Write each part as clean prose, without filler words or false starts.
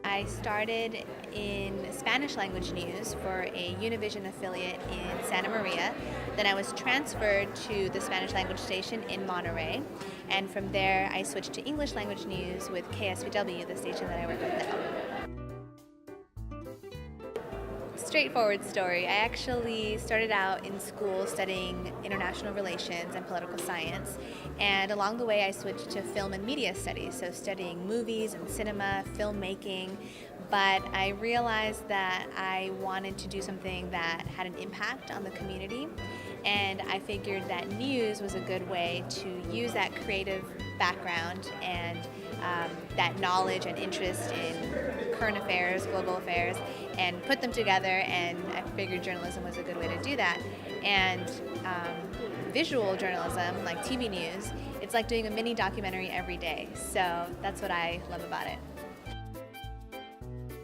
I started in Spanish language news for a Univision affiliate in Santa Maria. Then I was transferred to the Spanish language station in Monterey. And from there, I switched to English language news with KSVW, the station that I work with now. Straightforward story. I actually started out in school studying international relations and political science, and along the way I switched to film and media studies, so studying movies and cinema, filmmaking, but I realized that I wanted to do something that had an impact on the community, and I figured that news was a good way to use that creative background and that knowledge and interest in current affairs, global affairs, and put them together, and I figured journalism was a good way to do that. And visual journalism, like TV news, it's like doing a mini documentary every day, so that's what I love about it.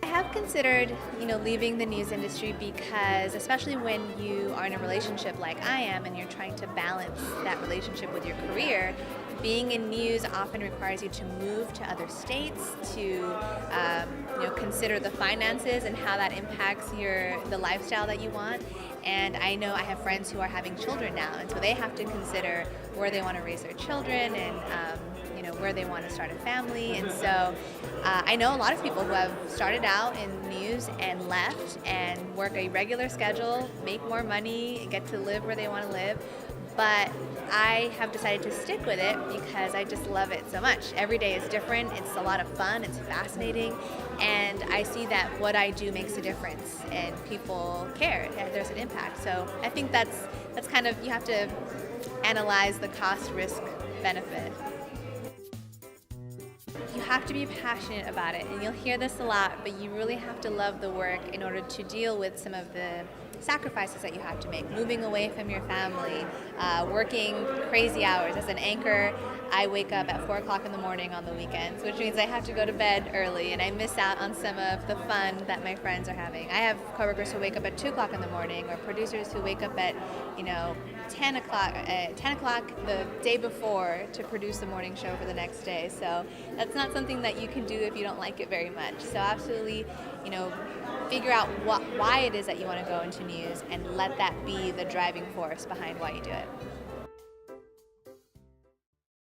I have considered, leaving the news industry because, especially when you are in a relationship like I am and you're trying to balance that relationship with your career, being in news often requires you to move to other states, to consider the finances and how that impacts the lifestyle that you want. And I know I have friends who are having children now, and so they have to consider where they want to raise their children and where they want to start a family. And so I know a lot of people who have started out in news and left and work a regular schedule, make more money, get to live where they want to live. But I have decided to stick with it because I just love it so much. Every day is different, it's a lot of fun, it's fascinating, and I see that what I do makes a difference and people care, there's an impact. So I think that's kind of, you have to analyze the cost, risk, benefit. You have to be passionate about it, and you'll hear this a lot, but you really have to love the work in order to deal with some of the sacrifices that you have to make, moving away from your family, working crazy hours. As an anchor, I wake up at 4 o'clock in the morning on the weekends, which means I have to go to bed early, and I miss out on some of the fun that my friends are having. I have coworkers who wake up at 2 o'clock in the morning, or producers who wake up at 10 o'clock the day before to produce the morning show for the next day. So that's not something that you can do if you don't like it very much. So absolutely, figure out why it is that you want to go into news and let that be the driving force behind why you do it.